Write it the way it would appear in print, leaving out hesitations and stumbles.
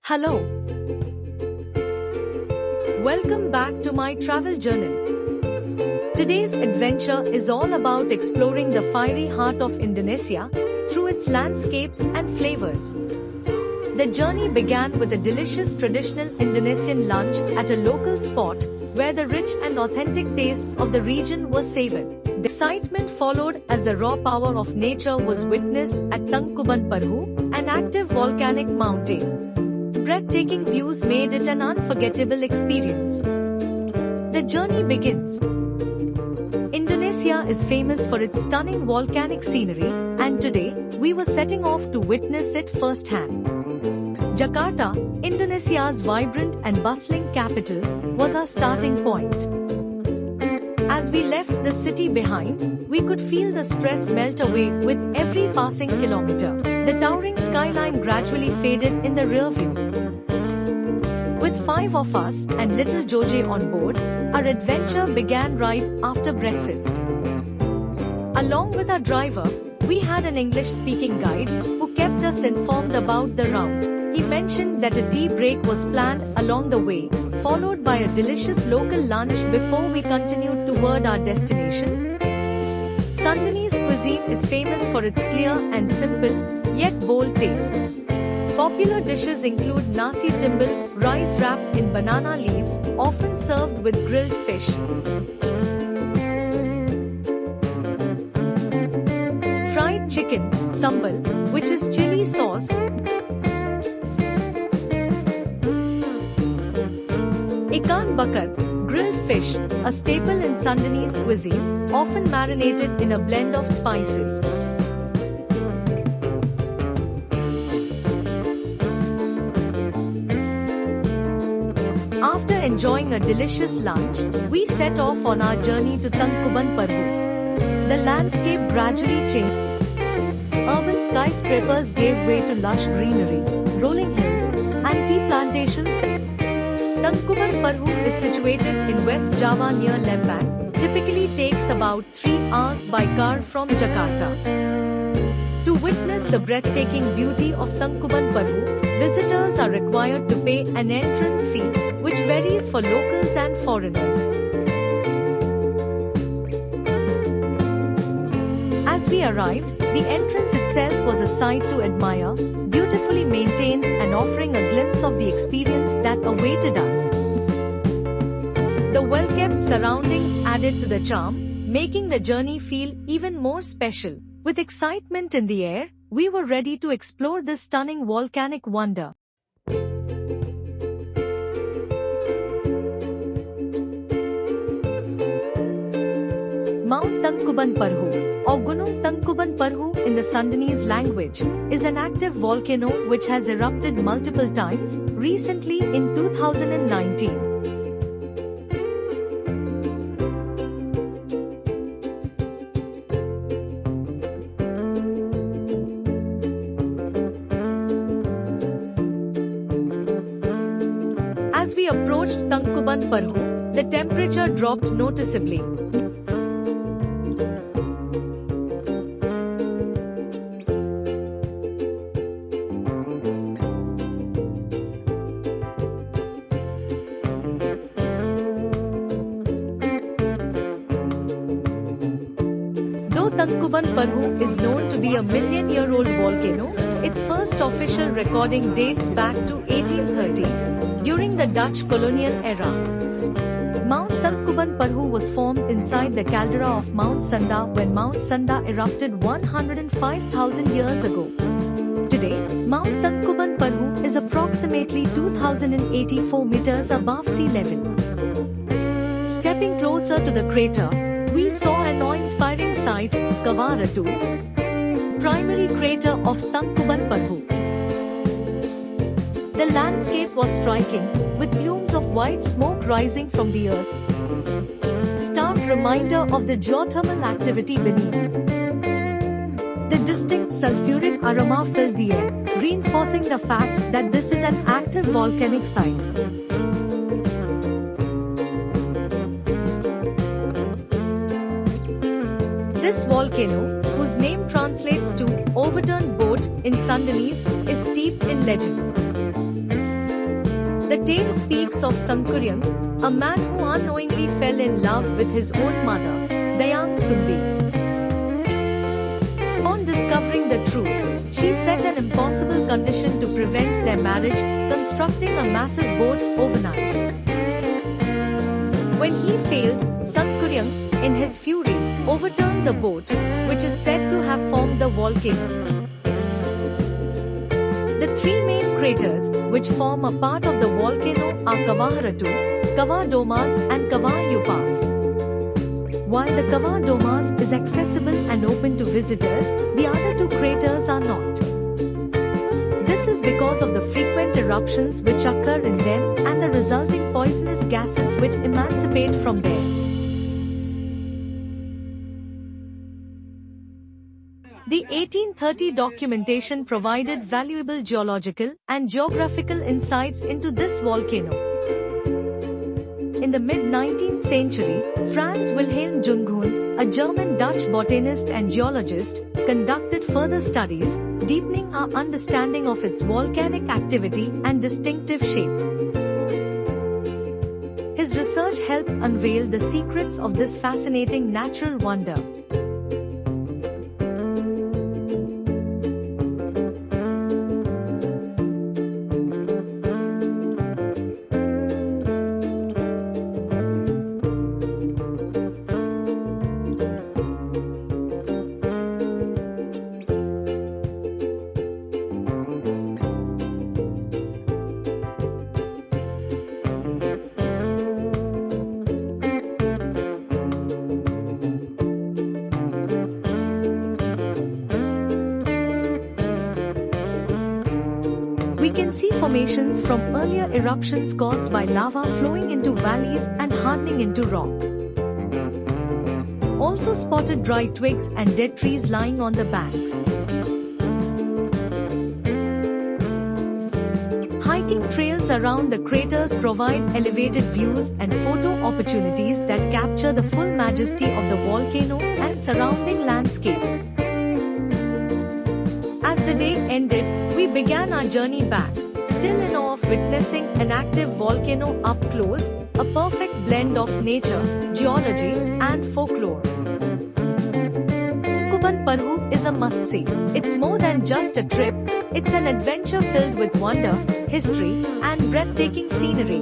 Hello. Welcome back to my travel journal. Today's adventure is all about exploring the fiery heart of Indonesia through its landscapes and flavors. The journey began with a delicious traditional Indonesian lunch at a local spot where the rich and authentic tastes of the region were savored. The excitement followed as the raw power of nature was witnessed at Tangkuban Parhu, an active volcanic mountain. Breathtaking views made it an unforgettable experience. The journey begins. Indonesia is famous for its stunning volcanic scenery, and today, we were setting off to witness it firsthand. Jakarta, Indonesia's vibrant and bustling capital, was our starting point. As we left the city behind, we could feel the stress melt away with every passing kilometer. The towering skyline gradually faded in the rear view. With 5 of us and little Joje on board, our adventure began right after breakfast. Along with our driver, we had an English-speaking guide who kept us informed about the route. He mentioned that a tea break was planned along the way, followed by a delicious local lunch before we continued toward our destination. Sundanese cuisine is famous for its clear and simple, yet bold taste. Popular dishes include nasi timbel, rice wrapped in banana leaves, often served with grilled fish. Fried chicken, sambal, which is chili sauce. Ikan bakar, grilled fish, a staple in Sundanese cuisine, often marinated in a blend of spices. After enjoying a delicious lunch, we set off on our journey to Tangkuban Parhu. The landscape gradually changed. Urban skyscrapers gave way to lush greenery, rolling hills, and tea plantations. Tangkuban Parhu is situated in West Java near Lembang, typically takes about 3 hours by car from Jakarta. To witness the breathtaking beauty of Tangkuban Parhu, visitors are required to pay an entrance fee, which varies for locals and foreigners. As we arrived, the entrance itself was a sight to admire, beautifully maintained and offering a glimpse of the experience that awaited us. The well-kept surroundings added to the charm, making the journey feel even more special. With excitement in the air, we were ready to explore this stunning volcanic wonder. Mount Tangkuban Parhu, or Gunung Tangkuban Parhu in the Sundanese language, is an active volcano which has erupted multiple times, recently in 2019. As we approached Tangkuban Parhu, the temperature dropped noticeably. Though Tangkuban Parhu is known to be a million-year-old volcano, its first official recording dates back to 1830, during the Dutch colonial era. Mount Tangkuban Parhu was formed inside the caldera of Mount Sunda when Mount Sunda erupted 105,000 years ago. Today, Mount Tangkuban Parhu is approximately 2,084 meters above sea level. Stepping closer to the crater, we saw an awe-inspiring sight, Kawaratu, primary crater of Tangkuban Parhu. The landscape was striking, with plumes of white smoke rising from the earth. Stark reminder of the geothermal activity beneath. The distinct sulfuric aroma filled the air, reinforcing the fact that this is an active volcanic site. This volcano, whose name translates to overturned boat in Sundanese, is steeped in legend. The tale speaks of Sankuryang, a man who unknowingly fell in love with his own mother, Dayang Sumbi. On discovering the truth, she set an impossible condition to prevent their marriage, constructing a massive boat overnight. When he failed, Sankuryang, in his fury, overturned the boat, which is said to have formed the volcano. The three main craters, which form a part of the volcano, are Kavaharatu, Kava Domas and Kava Upas. While the Kava Domas is accessible and open to visitors, the other two craters are not. This is because of the frequent eruptions which occur in them and the resulting poisonous gases which emancipate from there. The 1830 documentation provided valuable geological and geographical insights into this volcano. In the mid-19th century, Franz Wilhelm Junghun, a German-Dutch botanist and geologist, conducted further studies, deepening our understanding of its volcanic activity and distinctive shape. His research helped unveil the secrets of this fascinating natural wonder. We can see formations from earlier eruptions caused by lava flowing into valleys and hardening into rock. Also spotted dry twigs and dead trees lying on the banks. Hiking trails around the craters provide elevated views and photo opportunities that capture the full majesty of the volcano and surrounding landscapes. As the day ended, we began our journey back, still in awe of witnessing an active volcano up close, a perfect blend of nature, geology, and folklore. Kuban Parhu is a must-see. It's more than just a trip, it's an adventure filled with wonder, history, and breathtaking scenery.